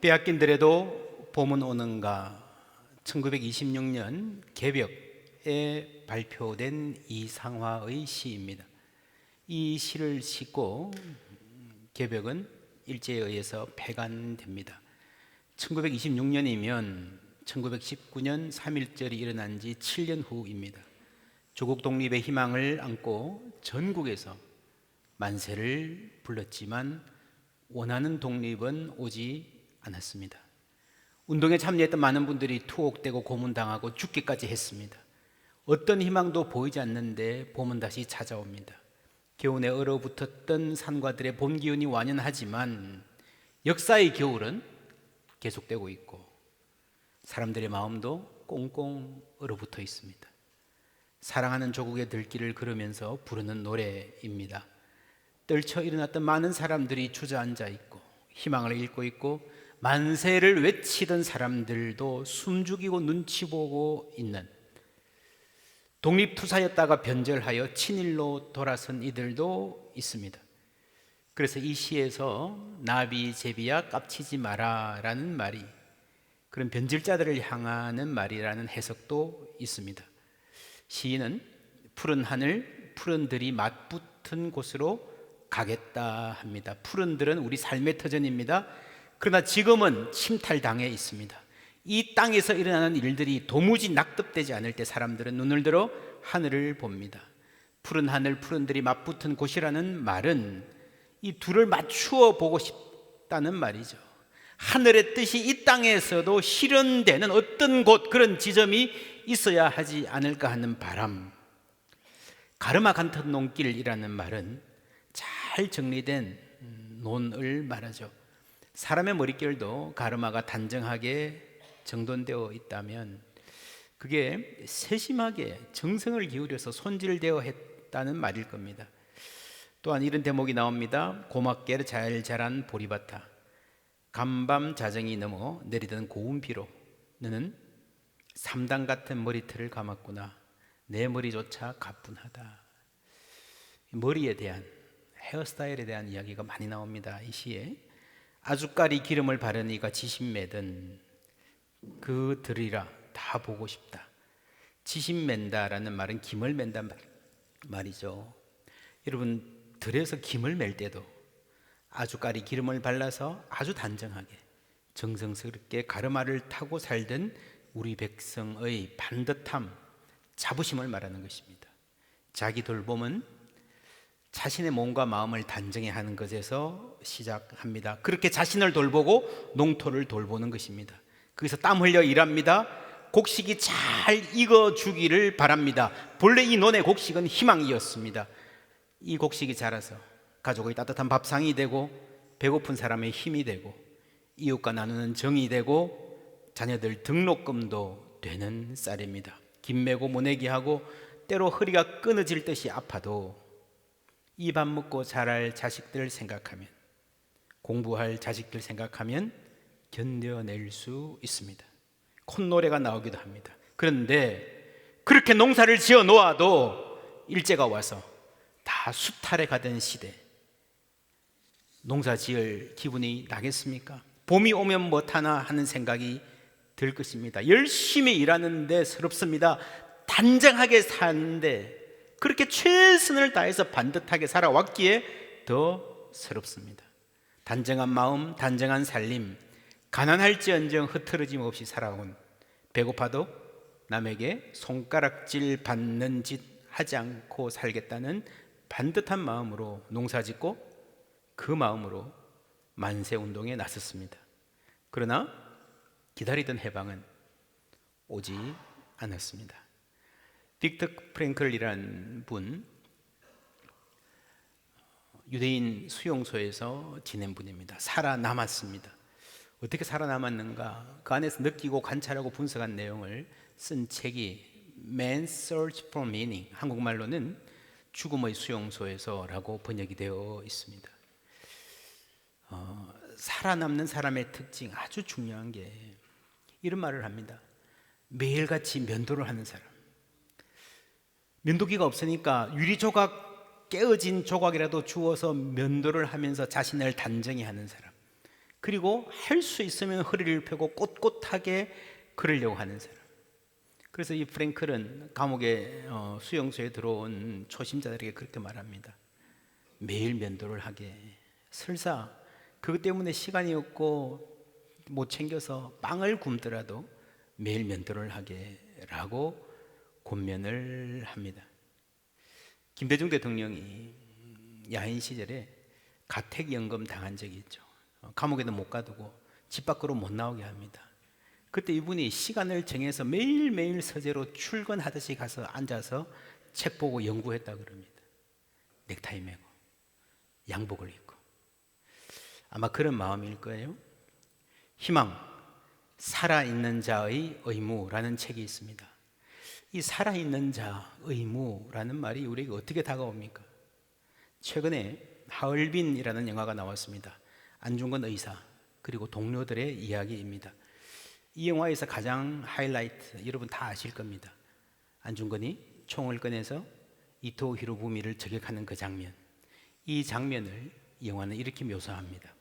빼앗긴더라도 봄은 오는가. 1926년 개벽에 발표된 이상화의 시입니다. 이 시를 싣고 개벽은 일제에 의해서 폐간됩니다. 1926년이면 1919년 3.1절이 일어난 지 7년 후입니다. 조국 독립의 희망을 안고 전국에서 만세를 불렀지만 원하는 독립은 오지 않았습니다. 운동에 참여했던 많은 분들이 투옥되고 고문당하고 죽기까지 했습니다. 어떤 희망도 보이지 않는데 봄은 다시 찾아옵니다. 겨우내 얼어붙었던 산과들의 봄 기운이 완연하지만 역사의 겨울은 계속되고 있고 사람들의 마음도 꽁꽁 얼어붙어 있습니다. 사랑하는 조국의 들길을 걸으면서 부르는 노래입니다. 떨쳐 일어났던 많은 사람들이 주저앉아 있고 희망을 잃고 있고 만세를 외치던 사람들도 숨죽이고 눈치 보고 있는, 독립투사였다가 변절하여 친일로 돌아선 이들도 있습니다. 그래서 이 시에서 나비 제비야 깝치지 마라 라는 말이 그런 변절자들을 향하는 말이라는 해석도 있습니다. 시인은 푸른 하늘, 푸른 들이 맞붙은 곳으로 가겠다 합니다. 푸른 들은 우리 삶의 터전입니다. 그러나 지금은 침탈당해 있습니다. 이 땅에서 일어나는 일들이 도무지 납득되지 않을 때 사람들은 눈을 들어 하늘을 봅니다. 푸른 하늘, 푸른 들이 맞붙은 곳이라는 말은 이 둘을 맞추어 보고 싶다는 말이죠. 하늘의 뜻이 이 땅에서도 실현되는 어떤 곳, 그런 지점이 있어야 하지 않을까 하는 바람. 가르마 같은 논길이라는 말은 잘 정리된 논을 말하죠. 사람의 머릿결도 가르마가 단정하게 정돈되어 있다면 그게 세심하게 정성을 기울여서 손질되어 했다는 말일 겁니다. 또한 이런 대목이 나옵니다. 고맙게 잘 자란 보리밭아, 간밤 자정이 넘어 내리던 고운 비로 너는 삼당 같은 머리털을 감았구나. 내 머리조차 가뿐하다. 머리에 대한, 헤어스타일에 대한 이야기가 많이 나옵니다. 이 시에 아주까리 기름을 바르니가 지신매든 그 들이라 다 보고 싶다. 지신맨다라는 말은 김을 맨단 말이죠. 여러분, 들에서 김을 맬 때도 아주까리 기름을 발라서 아주 단정하게 정성스럽게 가르마를 타고 살던 우리 백성의 반듯함, 자부심을 말하는 것입니다. 자기 돌봄은 자신의 몸과 마음을 단정히 하는 것에서 시작합니다. 그렇게 자신을 돌보고 농토를 돌보는 것입니다. 거기서 땀 흘려 일합니다. 곡식이 잘 익어주기를 바랍니다. 본래 이 논의 곡식은 희망이었습니다. 이 곡식이 자라서 가족의 따뜻한 밥상이 되고 배고픈 사람의 힘이 되고 이웃과 나누는 정이 되고 자녀들 등록금도 되는 쌀입니다. 김 메고 모내기 하고 때로 허리가 끊어질 듯이 아파도 입 안 먹고 자랄 자식들 생각하면, 공부할 자식들 생각하면 견뎌낼 수 있습니다. 콧노래가 나오기도 합니다. 그런데 그렇게 농사를 지어 놓아도 일제가 와서 다 수탈해 가던 시대, 농사 지을 기분이 나겠습니까? 봄이 오면 못하나 하는 생각이 들 것입니다. 열심히 일하는데 서럽습니다. 단정하게 사는데 그렇게 최선을 다해서 반듯하게 살아왔기에 더 서럽습니다. 단정한 마음, 단정한 살림, 가난할지언정 흐트러짐 없이 살아온, 배고파도 남에게 손가락질 받는 짓 하지 않고 살겠다는 반듯한 마음으로 농사짓고 그 마음으로 만세운동에 나섰습니다. 그러나 기다리던 해방은 오지 않았습니다. 빅터 프랭클이라는 분, 유대인 수용소에서 지낸 분입니다. 살아남았습니다. 어떻게 살아남았는가, 그 안에서 느끼고 관찰하고 분석한 내용을 쓴 책이 Man's Search for Meaning, 한국말로는 죽음의 수용소에서라고 번역이 되어 있습니다. 살아남는 사람의 특징, 아주 중요한 게 이런 말을 합니다. 매일같이 면도를 하는 사람. 면도기가 없으니까 유리조각, 깨어진 조각이라도 주워서 면도를 하면서 자신을 단정히 하는 사람. 그리고 할 수 있으면 허리를 펴고 꼿꼿하게 걸으려고 하는 사람. 그래서 이 프랭클은 감옥에 수용소에 들어온 초심자들에게 그렇게 말합니다. 매일 면도를 하게. 설사 그것 때문에 시간이 없고 못 챙겨서 빵을 굶더라도 매일 면도를 하게 라고 권면을 합니다. 김대중 대통령이 야인 시절에 가택연금 당한 적이 있죠. 감옥에도 못 가두고 집 밖으로 못 나오게 합니다. 그때 이분이 시간을 정해서 매일매일 서재로 출근하듯이 가서 앉아서 책 보고 연구했다고 그럽니다. 넥타이 매고 양복을 입고. 아마 그런 마음일 거예요. 희망, 살아있는 자의 의무라는 책이 있습니다. 이 살아있는 자, 의무라는 말이 우리에게 어떻게 다가옵니까? 최근에 하얼빈이라는 영화가 나왔습니다. 안중근 의사 그리고 동료들의 이야기입니다. 이 영화에서 가장 하이라이트, 여러분 다 아실 겁니다. 안중근이 총을 꺼내서 이토 히로부미를 저격하는 그 장면. 이 장면을 이 영화는 이렇게 묘사합니다.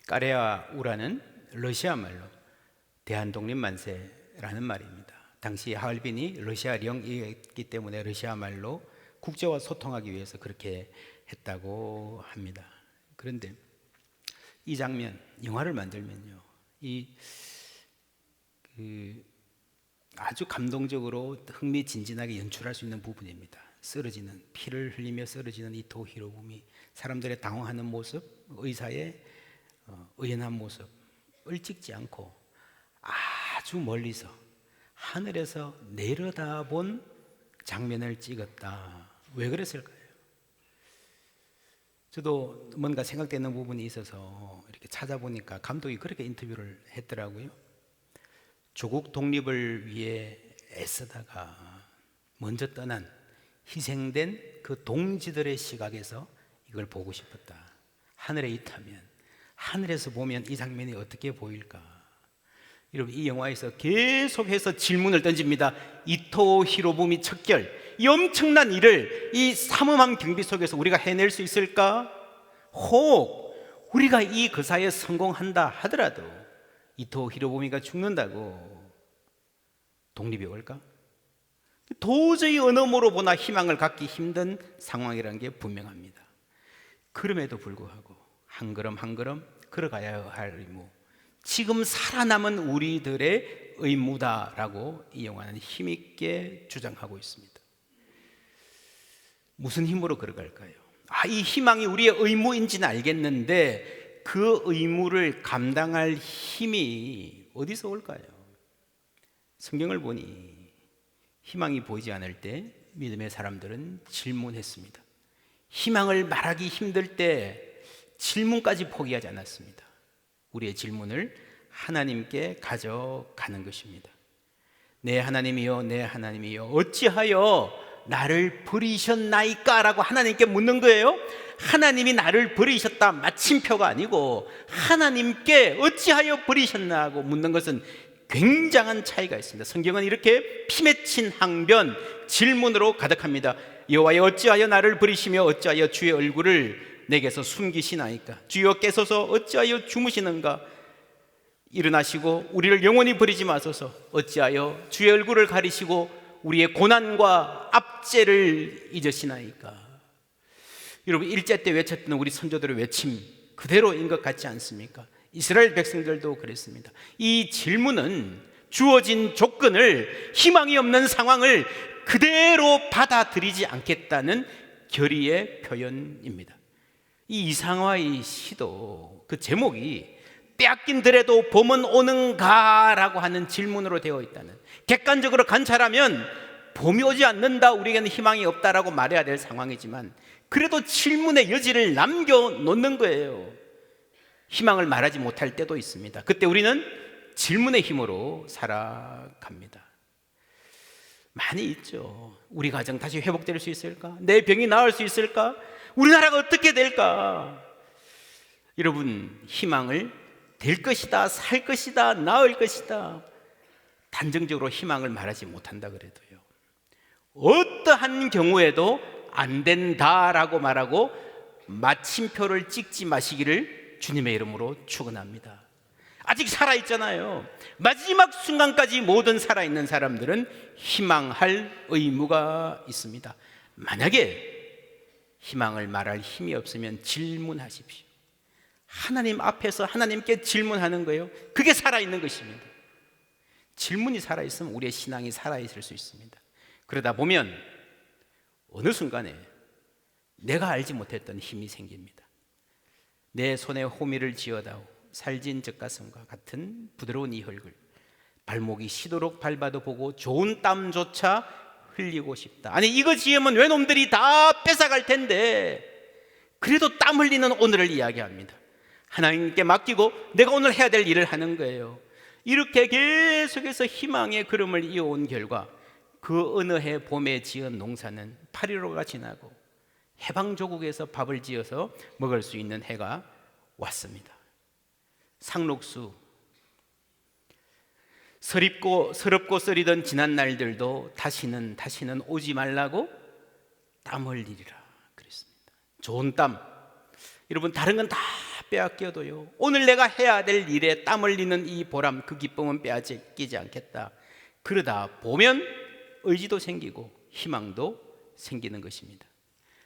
까레아 우라는 러시아 말로 대한독립만세라는 말입니다. 당시 하얼빈이 러시아령이었기 때문에 러시아 말로 국제와 소통하기 위해서 그렇게 했다고 합니다. 그런데 이 장면, 영화를 만들면요, 아주 감동적으로 흥미진진하게 연출할 수 있는 부분입니다. 쓰러지는, 피를 흘리며 쓰러지는 이토 히로부미, 사람들의 당황하는 모습, 의사의 의연한 모습을 찍지 않고 아주 멀리서 하늘에서 내려다본 장면을 찍었다. 왜 그랬을까요? 저도 뭔가 생각되는 부분이 있어서 이렇게 찾아보니까 감독이 그렇게 인터뷰를 했더라고요. 조국 독립을 위해 애쓰다가 먼저 떠난 희생된 그 동지들의 시각에서 이걸 보고 싶었다. 하늘에 있다면, 하늘에서 보면 이 장면이 어떻게 보일까? 여러분, 이 영화에서 계속해서 질문을 던집니다. 이토 히로부미 척결, 이 엄청난 일을 이 삼엄한 경비 속에서 우리가 해낼 수 있을까? 혹 우리가 이 거사에 성공한다 하더라도 이토 히로부미가 죽는다고 독립이 올까? 도저히 어느 모로 보나 희망을 갖기 힘든 상황이라는 게 분명합니다. 그럼에도 불구하고 한 걸음 한 걸음 걸어가야 할 의무, 지금 살아남은 우리들의 의무다라고 이 영화는 힘있게 주장하고 있습니다. 무슨 힘으로 걸어갈까요? 이 희망이 우리의 의무인지는 알겠는데 그 의무를 감당할 힘이 어디서 올까요? 성경을 보니 희망이 보이지 않을 때 믿음의 사람들은 질문했습니다. 희망을 말하기 힘들 때 질문까지 포기하지 않았습니다. 우리의 질문을 하나님께 가져가는 것입니다. 내 하나님이여, 내 하나님이여, 어찌하여 나를 버리셨나이까? 라고 하나님께 묻는 거예요. 하나님이 나를 버리셨다, 마침표가 아니고 하나님께 어찌하여 버리셨나고 묻는 것은 굉장한 차이가 있습니다. 성경은 이렇게 피맺힌 항변, 질문으로 가득합니다. 여호와여, 어찌하여 나를 버리시며 어찌하여 주의 얼굴을 내게서 숨기시나이까? 주여 깨소서, 어찌하여 주무시는가? 일어나시고 우리를 영원히 버리지 마소서. 어찌하여 주의 얼굴을 가리시고 우리의 고난과 압제를 잊으시나이까? 여러분, 일제 때 외쳤던 우리 선조들의 외침 그대로인 것 같지 않습니까? 이스라엘 백성들도 그랬습니다. 이 질문은 주어진 조건을, 희망이 없는 상황을 그대로 받아들이지 않겠다는 결의의 표현입니다. 이 이상화의 시도 그 제목이 빼앗긴더라도 봄은 오는가? 라고 하는 질문으로 되어 있다는, 객관적으로 관찰하면 봄이 오지 않는다, 우리에게는 희망이 없다라고 말해야 될 상황이지만 그래도 질문의 여지를 남겨놓는 거예요. 희망을 말하지 못할 때도 있습니다. 그때 우리는 질문의 힘으로 살아갑니다. 많이 있죠. 우리 가정 다시 회복될 수 있을까? 내 병이 나을 수 있을까? 우리나라가 어떻게 될까? 여러분, 희망을 될 것이다, 살 것이다, 나을 것이다, 단정적으로 희망을 말하지 못한다 그래도요, 어떠한 경우에도 안 된다라고 말하고 마침표를 찍지 마시기를 주님의 이름으로 축원합니다. 아직 살아있잖아요. 마지막 순간까지 모든 살아있는 사람들은 희망할 의무가 있습니다. 만약에 희망을 말할 힘이 없으면 질문하십시오. 하나님 앞에서 하나님께 질문하는 거예요. 그게 살아있는 것입니다. 질문이 살아있으면 우리의 신앙이 살아있을 수 있습니다. 그러다 보면 어느 순간에 내가 알지 못했던 힘이 생깁니다. 내 손에 호미를 쥐어다오 살진 젖가슴과 같은 부드러운 이 흙을 발목이 시도록 밟아도 보고 좋은 땀조차 흘리고 싶다. 아니, 이거 지으면 외놈들이 다 뺏어갈 텐데 그래도 땀 흘리는 오늘을 이야기합니다. 하나님께 맡기고 내가 오늘 해야 될 일을 하는 거예요. 이렇게 계속해서 희망의 걸음을 이어온 결과 그 어느 해 봄에 지은 농사는 8.15가 지나고 해방조국에서 밥을 지어서 먹을 수 있는 해가 왔습니다. 상록수, 서럽고 썰이던 지난 날들도 다시는 오지 말라고 땀 흘리리라 그랬습니다. 좋은 땀, 여러분, 다른 건 다 빼앗겨도요, 오늘 내가 해야 될 일에 땀 흘리는 이 보람, 그 기쁨은 빼앗기지 않겠다. 그러다 보면 의지도 생기고 희망도 생기는 것입니다.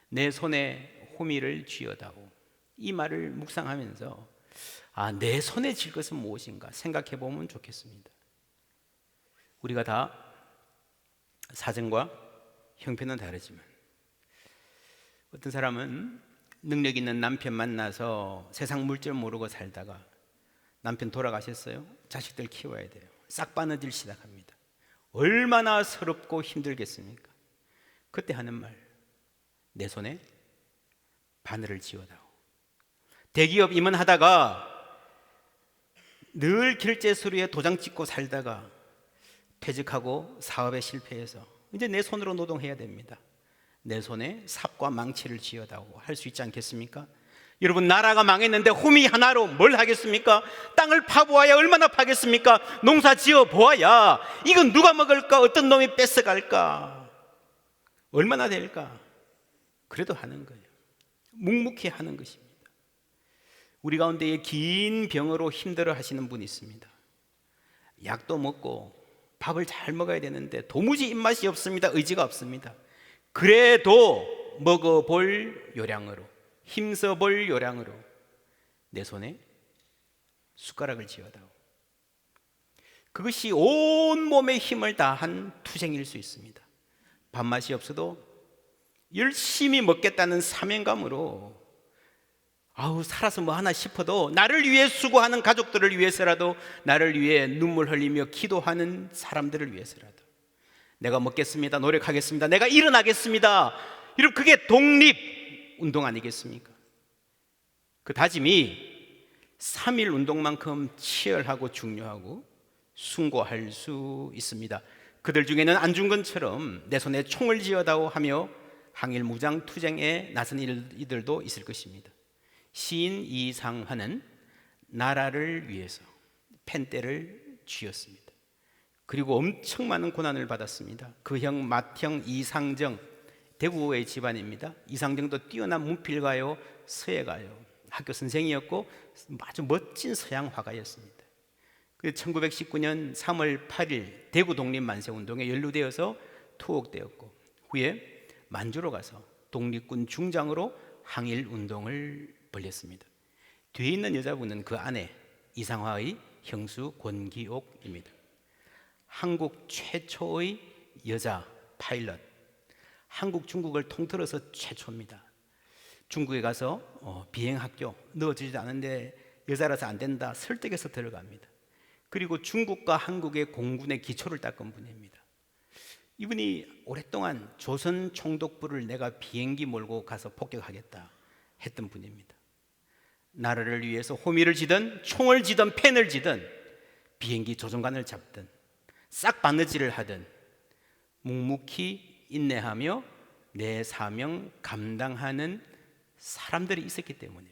내 손에 호미를 쥐어다오, 이 말을 묵상하면서 내 손에 쥘 것은 무엇인가 생각해 보면 좋겠습니다. 우리가 다 사정과 형편은 다르지만 어떤 사람은 능력 있는 남편 만나서 세상 물질 모르고 살다가 남편 돌아가셨어요. 자식들 키워야 돼요. 싹 바느질 시작합니다. 얼마나 서럽고 힘들겠습니까? 그때 하는 말, 내 손에 바늘을 쥐어다오. 대기업 임원하다가 늘 결제 서류에 도장 찍고 살다가 퇴직하고 사업에 실패해서 이제 내 손으로 노동해야 됩니다. 내 손에 삽과 망치를 쥐어다오 할 수 있지 않겠습니까? 여러분, 나라가 망했는데 호미 하나로 뭘 하겠습니까? 땅을 파보아야 얼마나 파겠습니까? 농사 지어 보아야 이건 누가 먹을까? 어떤 놈이 뺏어갈까? 얼마나 될까? 그래도 하는 거예요. 묵묵히 하는 것입니다. 우리 가운데에 긴 병으로 힘들어 하시는 분이 있습니다. 약도 먹고 밥을 잘 먹어야 되는데 도무지 입맛이 없습니다. 의지가 없습니다. 그래도 먹어볼 요량으로, 힘써볼 요량으로 내 손에 숟가락을 쥐어다오. 그것이 온몸의 힘을 다한 투쟁일 수 있습니다. 밥맛이 없어도 열심히 먹겠다는 사명감으로 살아서 뭐 하나 싶어도 나를 위해 수고하는 가족들을 위해서라도, 나를 위해 눈물 흘리며 기도하는 사람들을 위해서라도 내가 먹겠습니다, 노력하겠습니다, 내가 일어나겠습니다. 여러분, 그게 독립운동 아니겠습니까? 그 다짐이 3일 운동만큼 치열하고 중요하고 숭고할 수 있습니다. 그들 중에는 안중근처럼 내 손에 총을 쥐어다오 하며 항일 무장 투쟁에 나선 이들도 있을 것입니다. 시인 이상화는 나라를 위해서 펜대를 쥐었습니다. 그리고 엄청 많은 고난을 받았습니다. 그 형 맏형 이상정, 대구의 집안입니다. 이상정도 뛰어난 문필가요, 서예가요, 학교 선생이었고 아주 멋진 서양 화가였습니다. 1919년 3월 8일 대구 독립만세운동에 연루되어서 투옥되었고 후에 만주로 가서 독립군 중장으로 항일운동을 벌였습니다. 뒤에 있는 여자분은 그 아내 이상화의 형수 권기옥입니다. 한국 최초의 여자 파일럿, 한국 중국을 통틀어서 최초입니다. 중국에 가서 비행학교 넣어주지도 않은데 여자라서 안 된다 설득해서 들어갑니다. 그리고 중국과 한국의 공군의 기초를 닦은 분입니다. 이분이 오랫동안 조선 총독부를 내가 비행기 몰고 가서 폭격하겠다 했던 분입니다. 나라를 위해서 호미를 지든 총을 지든 펜을 지든 비행기 조종관을 잡든 싹 바느질을 하든 묵묵히 인내하며 내 사명 감당하는 사람들이 있었기 때문에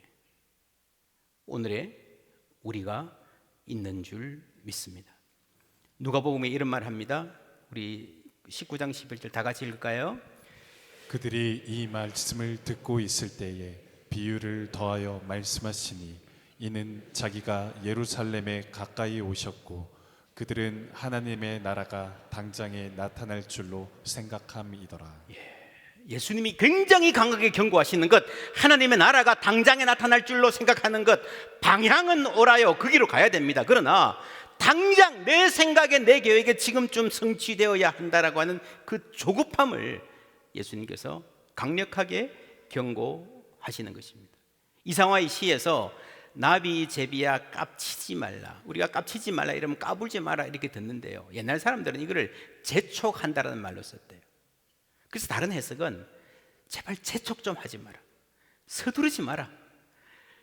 오늘의 우리가 있는 줄 믿습니다. 누가복음에 이런 말 합니다. 우리 19장 11절 다 같이 읽을까요? 그들이 이 말씀을 듣고 있을 때에 비유를 더하여 말씀하시니 이는 자기가 예루살렘에 가까이 오셨고 그들은 하나님의 나라가 당장에 나타날 줄로 생각함이더라. 예수님이 굉장히 강하게 경고하시는 것, 하나님의 나라가 당장에 나타날 줄로 생각하는 것, 방향은 옳아요. 그 길로 가야 됩니다. 그러나 당장 내 생각에 내 계획에 지금쯤 성취되어야 한다라고 하는 그 조급함을 예수님께서 강력하게 경고하시는 것입니다. 이상화의 시에서 나비 제비야 깝치지 말라, 우리가 깝치지 말라 이러면 까불지 마라 이렇게 듣는데요, 옛날 사람들은 이거를 재촉한다라는 말로 썼대요. 그래서 다른 해석은 제발 재촉 좀 하지 마라, 서두르지 마라.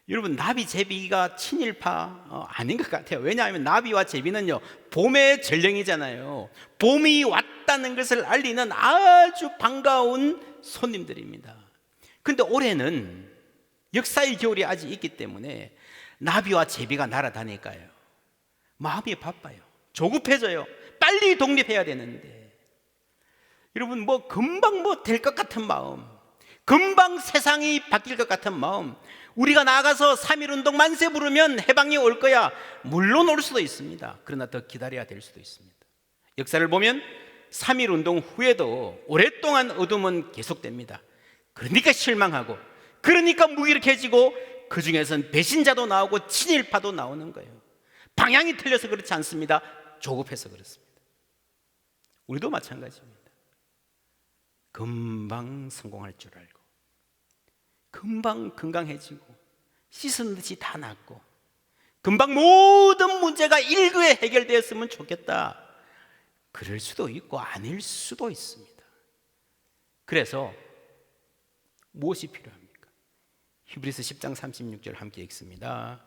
여러분, 나비 제비가 친일파 아닌 것 같아요. 왜냐하면 나비와 제비는요 봄의 전령이잖아요. 봄이 왔다는 것을 알리는 아주 반가운 손님들입니다. 그런데 올해는 역사의 겨울이 아직 있기 때문에 나비와 제비가 날아다니까요 마음이 바빠요. 조급해져요. 빨리 독립해야 되는데, 여러분, 뭐 금방 뭐 될 것 같은 마음, 금방 세상이 바뀔 것 같은 마음, 우리가 나가서 3.1운동 만세 부르면 해방이 올 거야, 물론 올 수도 있습니다. 그러나 더 기다려야 될 수도 있습니다. 역사를 보면 3.1운동 후에도 오랫동안 어둠은 계속됩니다. 그러니까 실망하고, 그러니까 무기력해지고, 그 중에서는 배신자도 나오고 친일파도 나오는 거예요. 방향이 틀려서 그렇지 않습니다. 조급해서 그렇습니다. 우리도 마찬가지입니다. 금방 성공할 줄 알고, 금방 건강해지고, 씻은 듯이 다 낫고, 금방 모든 문제가 일거에 해결되었으면 좋겠다. 그럴 수도 있고 아닐 수도 있습니다. 그래서 무엇이 필요합니까? 히브리서 10장 36절 함께 읽습니다.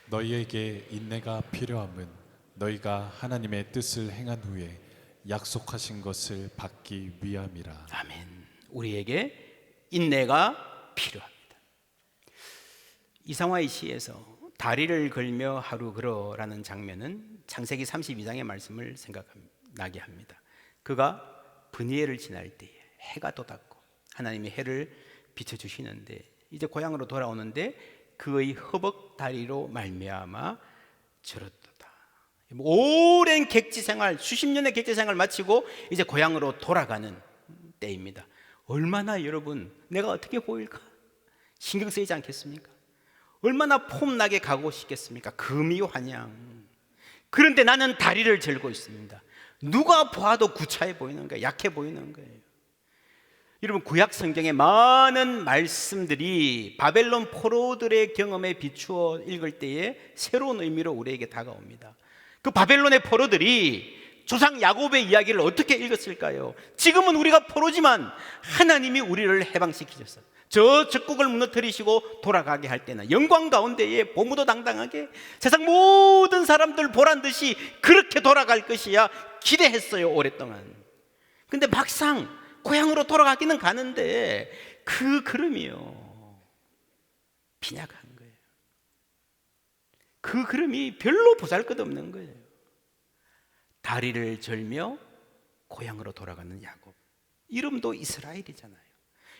너희에게 인내가 필요함은 너희가 하나님의 뜻을 행한 후에 약속하신 것을 받기 위함이라. 아멘. 우리에게 인내가 필요합니다. 이상화의 시에서 다리를 걸며 하루 걸어라는 장면은 창세기 32장의 말씀을 생각나게 합니다. 그가 브니엘을 지날 때에 해가 돋았고 하나님이 해를 비춰주시는데 이제 고향으로 돌아오는데 그의 허벅 다리로 말미암아 절었도다. 오랜 객지 생활, 수십 년의 객지 생활 마치고 이제 고향으로 돌아가는 때입니다. 얼마나 여러분 내가 어떻게 보일까 신경 쓰이지 않겠습니까? 얼마나 폼나게 가고 싶겠습니까? 금이환양. 그런데 나는 다리를 절고 있습니다. 누가 봐도 구차해 보이는 거예요. 약해 보이는 거예요. 여러분, 구약 성경의 많은 말씀들이 바벨론 포로들의 경험에 비추어 읽을 때에 새로운 의미로 우리에게 다가옵니다. 그 바벨론의 포로들이 조상 야곱의 이야기를 어떻게 읽었을까요? 지금은 우리가 포로지만 하나님이 우리를 해방시키셨어요. 저 적국을 무너뜨리시고 돌아가게 할 때는 영광 가운데에 보무도 당당하게 세상 모든 사람들 보란 듯이 그렇게 돌아갈 것이야 기대했어요, 오랫동안. 근데 막상 고향으로 돌아가기는 가는데 그 걸음이요 빈약한 거예요. 그 걸음이 별로 보잘것없는 거예요. 다리를 절며 고향으로 돌아가는 야곱, 이름도 이스라엘이잖아요.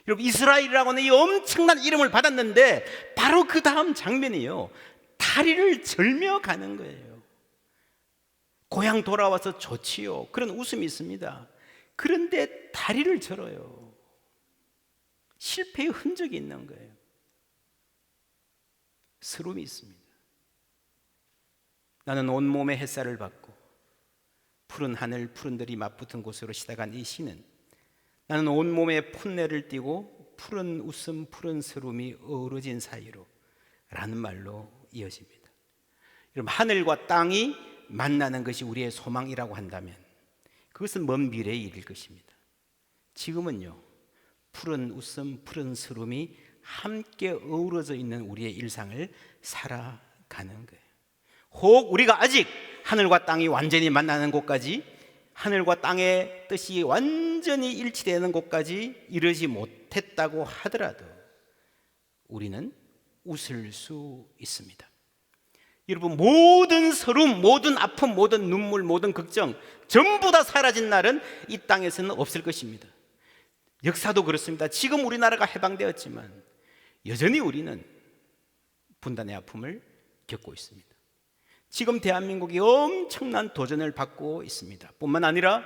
여러분, 이스라엘이라고 하는 이 엄청난 이름을 받았는데 바로 그 다음 장면이요 다리를 절며 가는 거예요. 고향 돌아와서 좋지요, 그런 웃음이 있습니다. 그런데 다리를 절어요. 실패의 흔적이 있는 거예요. 스름이 있습니다. 나는 온몸에 햇살을 받고 푸른 하늘 푸른 들이 맞붙은 곳으로 시작한 이 시는 나는 온몸에 풋내를 띠고 푸른 웃음 푸른 스름이 어우러진 사이로 라는 말로 이어집니다. 여러분, 하늘과 땅이 만나는 것이 우리의 소망이라고 한다면 그것은 먼 미래의 일일 것입니다. 지금은요, 푸른 웃음, 푸른 스름이 함께 어우러져 있는 우리의 일상을 살아가는 거예요. 혹 우리가 아직 하늘과 땅이 완전히 만나는 곳까지, 하늘과 땅의 뜻이 완전히 일치되는 곳까지 이르지 못했다고 하더라도 우리는 웃을 수 있습니다. 여러분, 모든 서름, 모든 아픔, 모든 눈물, 모든 걱정 전부 다 사라진 날은 이 땅에서는 없을 것입니다. 역사도 그렇습니다. 지금 우리나라가 해방되었지만 여전히 우리는 분단의 아픔을 겪고 있습니다. 지금 대한민국이 엄청난 도전을 받고 있습니다. 뿐만 아니라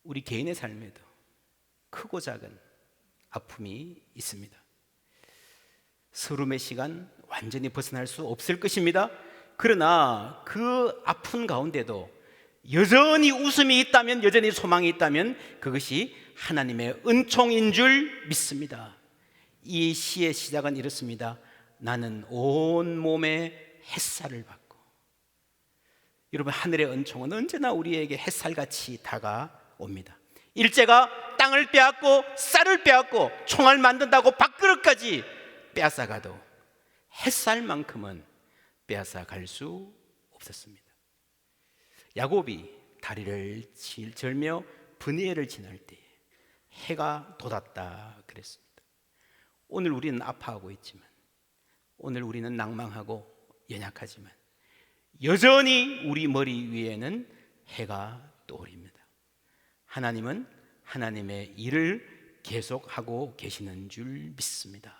우리 개인의 삶에도 크고 작은 아픔이 있습니다. 서름의 시간 완전히 벗어날 수 없을 것입니다. 그러나 그 아픈 가운데도 여전히 웃음이 있다면, 여전히 소망이 있다면 그것이 하나님의 은총인 줄 믿습니다. 이 시의 시작은 이렇습니다. 나는 온 몸에 햇살을 받고. 여러분, 하늘의 은총은 언제나 우리에게 햇살같이 다가옵니다. 일제가 땅을 빼앗고 쌀을 빼앗고 총알 만든다고 밥그릇까지 빼앗아가도 햇살만큼은 빼앗아갈 수 없었습니다. 야곱이 다리를 절며 브니엘을 지날 때에 해가 돋았다 그랬습니다. 오늘 우리는 아파하고 있지만, 오늘 우리는 낭망하고 연약하지만 여전히 우리 머리 위에는 해가 떠오릅니다. 하나님은 하나님의 일을 계속하고 계시는 줄 믿습니다.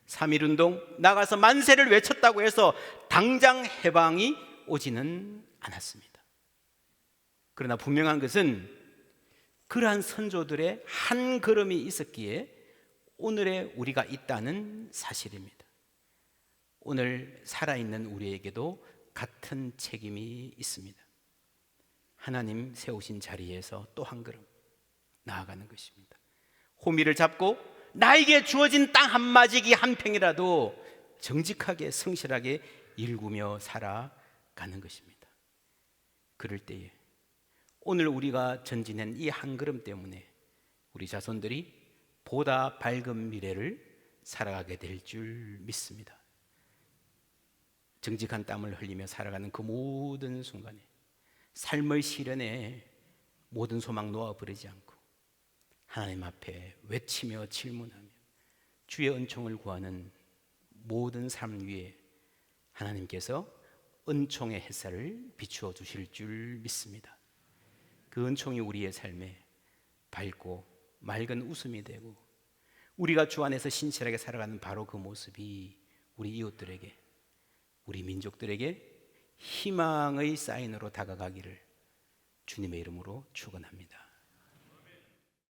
3.1운동 나가서 만세를 외쳤다고 해서 당장 해방이 오지는 않았습니다. 그러나 분명한 것은 그러한 선조들의 한 걸음이 있었기에 오늘의 우리가 있다는 사실입니다. 오늘 살아있는 우리에게도 같은 책임이 있습니다. 하나님 세우신 자리에서 또 한 걸음 나아가는 것입니다. 호미를 잡고 나에게 주어진 땅 한마디기 한 평이라도 정직하게 성실하게 일구며 살아가는 것입니다. 그럴 때에 오늘 우리가 전지낸 이 한 걸음 때문에 우리 자손들이 보다 밝은 미래를 살아가게 될 줄 믿습니다. 정직한 땀을 흘리며 살아가는 그 모든 순간에 삶의 시련에 모든 소망 놓아버리지 않고 하나님 앞에 외치며 질문하며 주의 은총을 구하는 모든 삶 위에 하나님께서 은총의 햇살을 비추어 주실 줄 믿습니다. 그 은총이 우리의 삶에 밝고 맑은 웃음이 되고 우리가 주 안에서 신실하게 살아가는 바로 그 모습이 우리 이웃들에게, 우리 민족들에게 희망의 사인으로 다가가기를 주님의 이름으로 축원합니다.